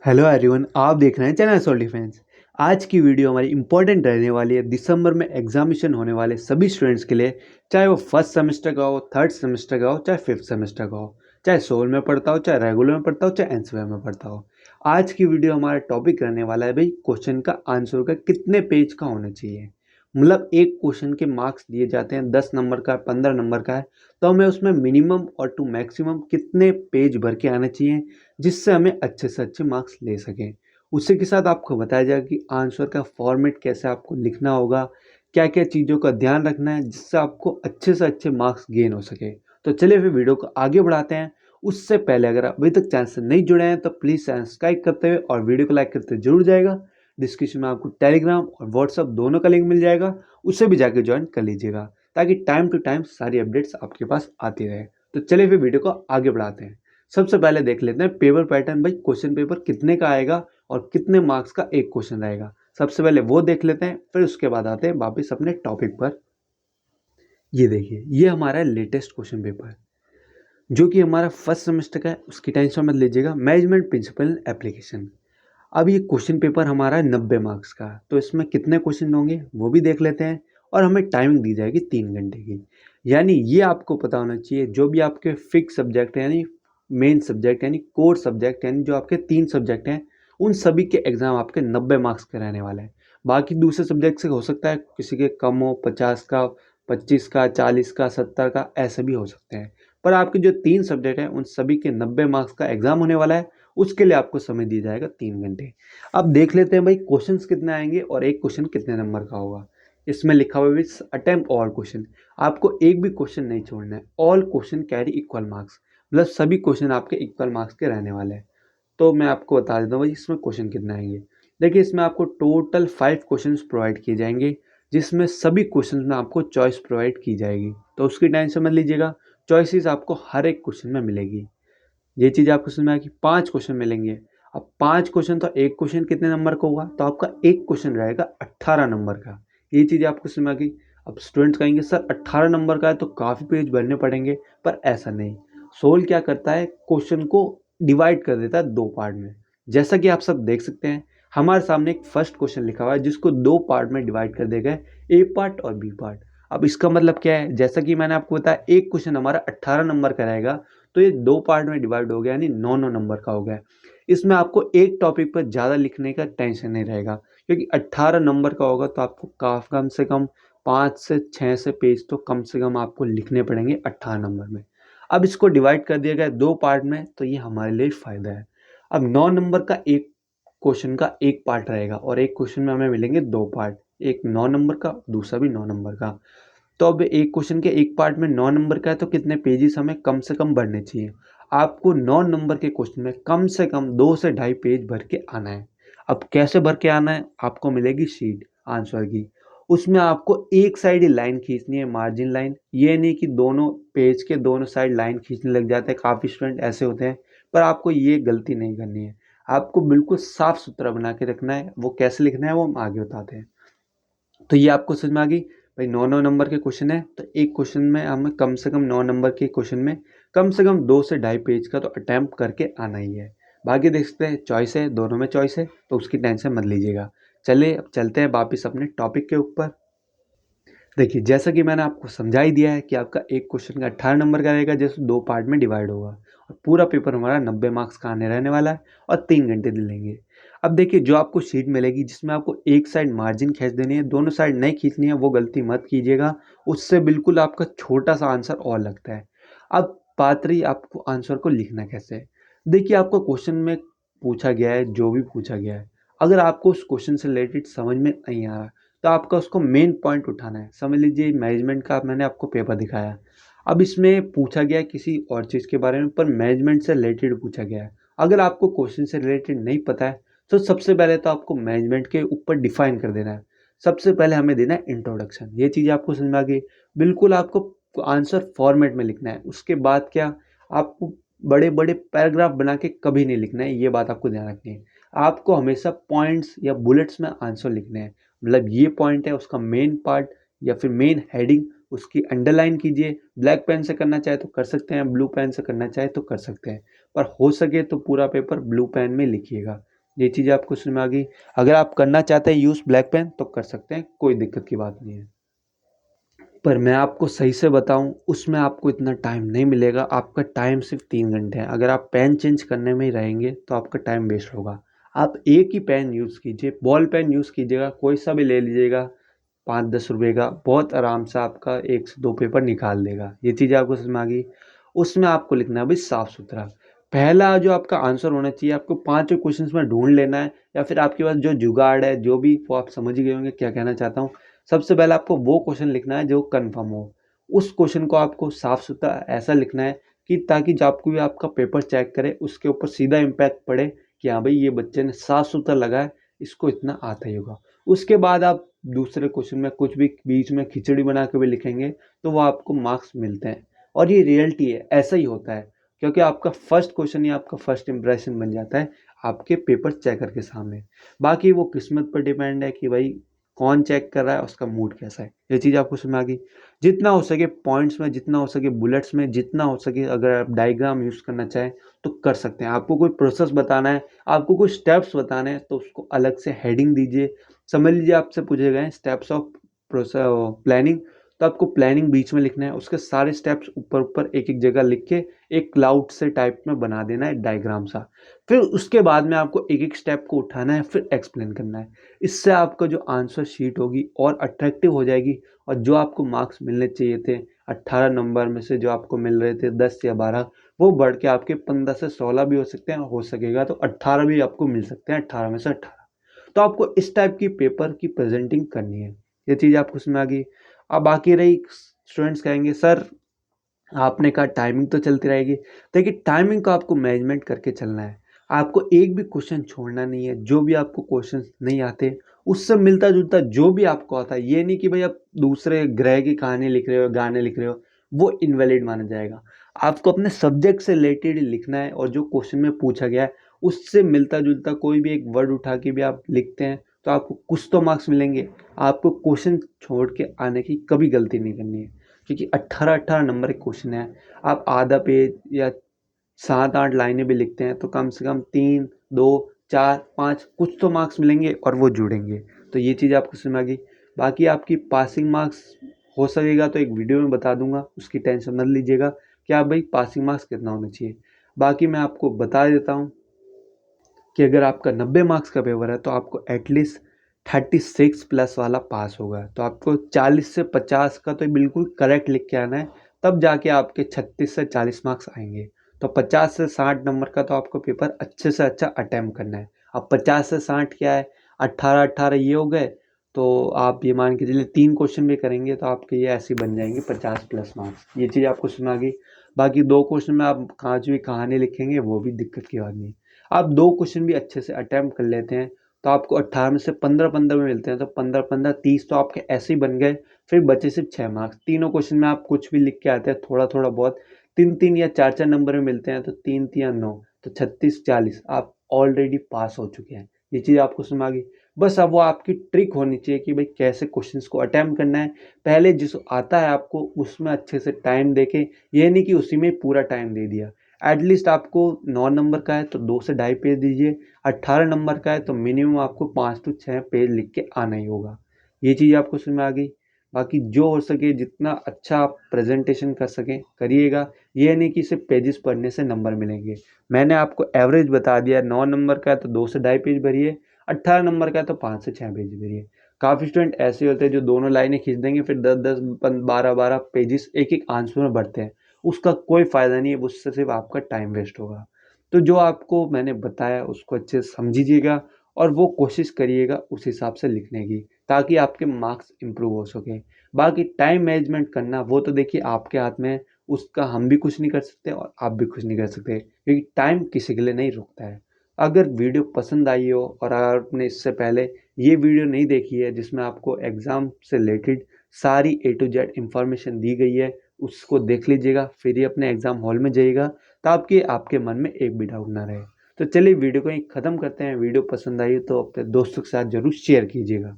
Hello everyone, आप देख रहे हैं चैनल सोल डिफेंस। आज की वीडियो हमारी इंपॉर्टेंट रहने वाली है। दिसंबर में एग्जामिनेशन होने वाले सभी स्टूडेंट्स के लिए, चाहे वो फर्स्ट सेमेस्टर का हो, थर्ड सेमेस्टर का हो, चाहे फिफ्थ सेमेस्टर का हो, चाहे सोल में पढ़ता हो, चाहे रेगुलर में पढ़ता हो, चाहे एनसीईआर में पढ़ता हो। आज की वीडियो हमारा टॉपिक रहने वाला है भाई, क्वेश्चन का आंसर का कितने पेज का होना चाहिए। मतलब एक क्वेश्चन के मार्क्स दिए जाते हैं, 10 नंबर का, 15 नंबर का है, तो हमें उसमें मिनिमम और टू मैक्सिमम कितने पेज भर के आना चाहिए, जिससे हमें अच्छे से अच्छे मार्क्स ले सकें। उसी के साथ आपको बताया जाएगा कि आंसर का फॉर्मेट कैसे आपको लिखना होगा, क्या क्या चीज़ों का ध्यान रखना है, जिससे आपको अच्छे से अच्छे मार्क्स गेन हो सके। तो चलिए फिर वीडियो को आगे बढ़ाते हैं। उससे पहले अगर आप अभी तक चैनल से नहीं जुड़े हैं तो प्लीज़ सब्सक्राइब करते हुए और वीडियो को लाइक करते जरूर जाएगा। डिस्क्रिप्शन में आपको टेलीग्राम और व्हाट्सअप दोनों का लिंक मिल जाएगा, उसे भी जाके ज्वाइन कर लीजिएगा, ताकि टाइम टू टाइम सारी अपडेट्स आपके पास आती रहे। तो चलिए फिर वीडियो को आगे बढ़ाते हैं। सबसे पहले देख लेते हैं पेपर पैटर्न, भाई क्वेश्चन पेपर कितने का आएगा और कितने मार्क्स का एक क्वेश्चन रहेगा। सबसे पहले वो देख लेते हैं, फिर उसके बाद आते हैं वापस अपने टॉपिक पर। ये देखिए, ये हमारा लेटेस्ट क्वेश्चन पेपर जो कि हमारा फर्स्ट सेमेस्टर का है, उसकी टेंशन मत लीजिएगा। Management principle application. अब ये क्वेश्चन पेपर हमारा है 90 मार्क्स का, तो इसमें कितने क्वेश्चन होंगे वो भी देख लेते हैं। और हमें टाइमिंग दी जाएगी 3 घंटे की। यानी ये आपको पता होना चाहिए, जो भी आपके फिक्स सब्जेक्ट है, यानी मेन सब्जेक्ट यानी कोर सब्जेक्ट, यानी जो आपके 3 सब्जेक्ट हैं, उन सभी के एग्जाम आपके 90 मार्क्स के रहने वाले हैं। बाकी दूसरे सब्जेक्ट से हो सकता है किसी के कम हो, 50 का, 25 का, 40 का, 70 का, ऐसे भी हो सकते हैं। पर आपके जो 3 सब्जेक्ट हैं उन सभी के 90 मार्क्स का एग्जाम होने वाला है। उसके लिए आपको समय दिया जाएगा 3 घंटे। अब देख लेते हैं भाई क्वेश्चंस कितने आएंगे और एक क्वेश्चन कितने नंबर का होगा। इसमें लिखा हुआ है अटेम्प्ट ऑल क्वेश्चन। आपको एक भी क्वेश्चन नहीं छोड़ना है। All question carry equal marks, मतलब सभी क्वेश्चन आपके इक्वल मार्क्स के रहने वाले हैं। तो मैं आपको बता देता हूँ भाई इसमें क्वेश्चन कितने आएंगे। देखिए, इसमें आपको टोटल 5 क्वेश्चन प्रोवाइड किए जाएंगे, जिसमें सभी क्वेश्चन में आपको चॉइस प्रोवाइड की जाएगी। तो उसकी टेंशन मत लीजिएगा, चॉइसेस आपको हर एक क्वेश्चन में मिलेगी। ये चीज़ आपको समझ में आया कि 5 क्वेश्चन मिलेंगे। अब 5 क्वेश्चन, तो एक क्वेश्चन कितने नंबर का होगा, तो आपका एक क्वेश्चन रहेगा 18 नंबर का। ये चीज़ आपको समझ में आ गई। अब स्टूडेंट्स कहेंगे सर 18 नंबर का है तो काफ़ी पेज भरने पड़ेंगे, पर ऐसा नहीं। सोल क्या करता है, क्वेश्चन को डिवाइड कर देता है 2 पार्ट में। जैसा कि आप सब देख सकते हैं, हमारे सामने एक फर्स्ट क्वेश्चन लिखा हुआ है जिसको 2 पार्ट में डिवाइड कर दिया गया है, ए पार्ट और बी पार्ट। अब इसका मतलब क्या है, जैसा कि मैंने आपको बताया एक क्वेश्चन हमारा 18 नंबर का रहेगा, तो ये 2 पार्ट में डिवाइड हो गया, यानी 9-9 नंबर का हो गया। इसमें आपको एक टॉपिक पर ज़्यादा लिखने का टेंशन नहीं रहेगा, क्योंकि 18 नंबर का होगा तो आपको कम से कम 5 से 6 पेज तो कम से कम आपको लिखने पड़ेंगे 18 नंबर में। अब इसको डिवाइड कर दिया गया 2 पार्ट में, तो ये हमारे लिए फ़ायदा है। अब 9 नंबर का एक क्वेश्चन का एक पार्ट रहेगा और एक क्वेश्चन में हमें मिलेंगे 2 पार्ट, एक 9 नंबर का, दूसरा भी 9 नंबर का। तो अब एक क्वेश्चन के एक पार्ट में 9 नंबर का है, तो कितने पेजेस हमें कम से कम भरने चाहिए। आपको 9 नंबर के क्वेश्चन में कम से कम 2 से ढाई पेज भर के आना है। अब कैसे भर के आना है, आपको मिलेगी शीट आंसर की। उसमें आपको एक साइड ही लाइन खींचनी है, मार्जिन लाइन। ये नहीं कि दोनों पेज के दोनों साइड लाइन खींचने लग जाते हैं, काफ़ी स्टूडेंट ऐसे होते हैं। पर आपको ये गलती नहीं करनी है। आपको बिल्कुल साफ सुथरा बना के रखना है। वो कैसे लिखना है वो हम आगे बताते हैं। तो ये आपको समझ में आ गई। भाई 9-9 नंबर के क्वेश्चन है, तो एक क्वेश्चन में हमें कम से कम 9 नंबर के क्वेश्चन में कम से कम 2 से ढाई पेज का तो अटैम्प्ट करके आना ही है। बाकी देख सकते हैं चॉइस है, दोनों में चॉइस है, तो उसकी टेंशन मत लीजिएगा। चलिए अब चलते हैं वापिस अपने टॉपिक के ऊपर। देखिए, जैसा कि मैंने आपको समझा ही दिया है कि आपका एक क्वेश्चन का 18 नंबर का रहेगा, जैसे 2 पार्ट में डिवाइड होगा, और पूरा पेपर हमारा 90 मार्क्स का आने रहने वाला है और 3 घंटे लेंगे। अब देखिए, जो आपको शीट मिलेगी जिसमें आपको एक साइड मार्जिन खींच देनी है, दोनों साइड नहीं खींचनी है, वो गलती मत कीजिएगा। उससे बिल्कुल आपका छोटा सा आंसर और लगता है। अब बात रही आपको आंसर को लिखना कैसे है। देखिए, आपको क्वेश्चन में पूछा गया है, जो भी पूछा गया है, अगर आपको उस क्वेश्चन से रिलेटेड समझ में नहीं आ रहा, तो आपका उसको मेन पॉइंट उठाना है। समझ लीजिए मैनेजमेंट का मैंने आपको पेपर दिखाया। अब इसमें पूछा गया है किसी और चीज़ के बारे में, पर मैनेजमेंट से रिलेटेड पूछा गया है। अगर आपको क्वेश्चन से रिलेटेड नहीं पता है, तो सबसे पहले तो आपको मैनेजमेंट के ऊपर डिफाइन कर देना है। सबसे पहले हमें देना है इंट्रोडक्शन। ये चीज़ आपको समझ में आ गई। बिल्कुल आपको आंसर फॉर्मेट में लिखना है। उसके बाद क्या, आपको बड़े बड़े पैराग्राफ बना के कभी नहीं लिखना है, ये बात आपको ध्यान रखनी है। आपको हमेशा पॉइंट्स या बुलेट्स में आंसर लिखने हैं। मतलब ये पॉइंट है, उसका मेन पार्ट या फिर मेन हेडिंग, उसकी अंडरलाइन कीजिए। ब्लैक पेन से करना चाहे तो कर सकते हैं, ब्लू पेन से करना चाहे तो कर सकते हैं, पर हो सके तो पूरा पेपर ब्लू पेन में लिखिएगा, ये चीज़ें आपको समझ में आ गई। अगर आप करना चाहते हैं यूज़ ब्लैक पेन तो कर सकते हैं, कोई दिक्कत की बात नहीं है। पर मैं आपको सही से बताऊं, उसमें आपको इतना टाइम नहीं मिलेगा। आपका टाइम सिर्फ 3 घंटे है। अगर आप पेन चेंज करने में ही रहेंगे तो आपका टाइम वेस्ट होगा। आप एक ही पेन यूज़ कीजिए, बॉल पेन यूज़ कीजिएगा, कोई सा भी ले लीजिएगा, 5-10 रुपये का, बहुत आराम से आपका 1 से 2 पेपर निकाल देगा। ये चीज़ आपको समझ में आ गई। उसमें आपको लिखना है भाई साफ सुथरा। पहला जो आपका आंसर होना चाहिए, आपको 5 क्वेश्चन में ढूंढ लेना है, या फिर आपके पास जो जुगाड़ है, जो भी, वो आप समझ ही गए होंगे क्या कहना चाहता हूँ। सबसे पहले आपको वो क्वेश्चन लिखना है जो कंफर्म हो। उस क्वेश्चन को आपको साफ सुथरा ऐसा लिखना है कि ताकि जब आपको भी आपका पेपर चेक करे उसके ऊपर सीधा इम्पैक्ट पड़े कि हाँ भाई ये बच्चे ने साफ सुथरा लगा है, इसको इतना आता ही होगा। उसके बाद आप दूसरे क्वेश्चन में कुछ भी बीच में खिचड़ी बना के भी लिखेंगे तो वो आपको मार्क्स मिलते हैं। और ये रियलिटी है, ऐसा ही होता है, क्योंकि आपका फर्स्ट क्वेश्चन ही आपका फर्स्ट इंप्रेशन बन जाता है आपके पेपर चेकर के सामने। बाकी वो किस्मत पर डिपेंड है कि भाई कौन चेक कर रहा है, उसका मूड कैसा है। ये चीज़ आपको समझ में आ गई। जितना हो सके पॉइंट्स में, जितना हो सके बुलेट्स में, जितना हो सके अगर आप डायग्राम यूज़ करना चाहें तो कर सकते हैं। आपको कोई प्रोसेस बताना है, आपको कोई स्टेप्स बताने हैं तो उसको अलग से हेडिंग दीजिए। समझ लीजिए आपसे पूछे गए स्टेप्स ऑफ प्रोसेस प्लानिंग, तो आपको प्लानिंग बीच में लिखना है, उसके सारे स्टेप्स ऊपर ऊपर एक एक जगह लिख के एक क्लाउड से टाइप में बना देना है डायग्राम सा। फिर उसके बाद में आपको एक एक स्टेप को उठाना है, फिर एक्सप्लेन करना है। इससे आपका जो आंसर शीट होगी और अट्रैक्टिव हो जाएगी, और जो आपको मार्क्स मिलने चाहिए थे 18 नंबर में से जो आपको मिल रहे थे 10 या 12, वो बढ़ के आपके 15 से 16 भी हो सकते हैं, हो सकेगा तो 18 भी आपको मिल सकते हैं, 18 में से 18। तो आपको इस टाइप की पेपर की प्रेजेंटिंग करनी है। ये चीज़ आपको समझ आ गई। अब बाकी रही, स्टूडेंट्स कहेंगे सर आपने कहा टाइमिंग तो चलती रहेगी। देखिए टाइमिंग को आपको मैनेजमेंट करके चलना है। आपको एक भी क्वेश्चन छोड़ना नहीं है। जो भी आपको क्वेश्चन नहीं आते उससे मिलता जुलता जो भी आपको आता है, ये नहीं कि भाई आप दूसरे ग्रह की कहानी लिख रहे हो, गाने लिख रहे हो, वो इनवैलिड माना जाएगा। आपको अपने सब्जेक्ट से रिलेटेड लिखना है, और जो क्वेश्चन में पूछा गया है उससे मिलता जुलता कोई भी एक वर्ड उठा के भी आप लिखते हैं तो आपको कुछ तो मार्क्स मिलेंगे। आपको क्वेश्चन छोड़ के आने की कभी गलती नहीं करनी है, क्योंकि 18-18 नंबर के क्वेश्चन है। आप आधा पेज या 7-8 लाइनें भी लिखते हैं तो कम से कम 3, 2, 4, 5 कुछ तो मार्क्स मिलेंगे और वो जुड़ेंगे। तो ये चीज़ आपको समझ आ गई। बाकी आपकी पासिंग मार्क्स हो सकेगा तो एक वीडियो में बता दूंगा, उसकी टेंशन मत लीजिएगा कि आप भाई पासिंग मार्क्स कितना होना चाहिए। बाकी मैं आपको बता देता हूँ कि अगर आपका 90 मार्क्स का पेपर है तो आपको एटलीस्ट 36 प्लस वाला पास होगा। तो आपको 40 से 50 का तो बिल्कुल करेक्ट लिख के आना है, तब जाके आपके 36 से 40 मार्क्स आएंगे। तो 50 से 60 नंबर का तो आपको पेपर अच्छे से अच्छा अटैम्प्ट करना है। अब 50 से 60 क्या है, 18-18 ये हो गए, तो आप ये मान के चलिए 3 क्वेश्चन भी करेंगे तो आपके ये ऐसे बन जाएंगे 50 प्लस मार्क्स। ये चीज़ आपको सुना गई। बाकी 2 क्वेश्चन में आप कांच भी कहानी लिखेंगे वो भी दिक्कत की बात नहीं। आप 2 क्वेश्चन भी अच्छे से अटैम्प्ट कर लेते हैं तो आपको 18 में से 15-15 में मिलते हैं, तो 15-15 30 तो आपके ऐसे ही बन गए। फिर बचे सिर्फ 6 मार्क्स। तीनों क्वेश्चन में आप कुछ भी लिख के आते हैं थोड़ा थोड़ा बहुत, 3-3 या 4-4 नंबर में मिलते हैं, तो 3 या 9, तो 36-40 आप ऑलरेडी पास हो चुके हैं। ये चीज़ आपको समझ आ गई। बस अब वो आपकी ट्रिक होनी चाहिए कि भाई कैसे क्वेश्चंस को अटैम्प्ट करना है। पहले जिस आता है आपको उसमें अच्छे से टाइम देके, ये नहीं कि उसी में पूरा टाइम दे दिया। एटलीस्ट आपको 9 नंबर का है तो 2 से ढाई पेज दीजिए, 18 नंबर का है तो मिनिमम आपको 5 से 6 पेज लिख के आना ही होगा। ये चीज़ आपको समझ में आ गई। बाकी जो हो सके जितना अच्छा आप प्रेजेंटेशन कर सकें करिएगा। ये नहीं कि सिर्फ पेजेस पढ़ने से नंबर मिलेंगे। मैंने आपको एवरेज बता दिया, 9 नंबर का है तो 2 से ढाई पेज भरिए, 18 नंबर का है तो 5 से 6 पेज भरिए। काफ़ी स्टूडेंट ऐसे होते हैं जो दोनों लाइनें खींच देंगे, फिर 10-10, 12-12 पेजेस एक एक आंसर में भरते हैं। उसका कोई फ़ायदा नहीं है, उससे सिर्फ आपका टाइम वेस्ट होगा। तो जो आपको मैंने बताया उसको अच्छे से समझिएगा और वो कोशिश करिएगा उस हिसाब से लिखने की, ताकि आपके मार्क्स इम्प्रूव हो सके। बाकी टाइम मैनेजमेंट करना वो तो देखिए आपके हाथ में है, उसका हम भी कुछ नहीं कर सकते और आप भी कुछ नहीं कर सकते, क्योंकि टाइम किसी के लिए नहीं रुकता है। अगर वीडियो पसंद आई हो और अगर आपने इससे पहले ये वीडियो नहीं देखी है जिसमें आपको एग्ज़ाम से रिलेटेड सारी A to Z इंफॉर्मेशन दी गई है, उसको देख लीजिएगा, फिर ही अपने एग्ज़ाम हॉल में जाइएगा ताकि आपके मन में एक भी डाउट ना रहे। तो चलिए वीडियो को यहीं ख़त्म करते हैं। वीडियो पसंद आई तो अपने दोस्तों के साथ ज़रूर शेयर कीजिएगा।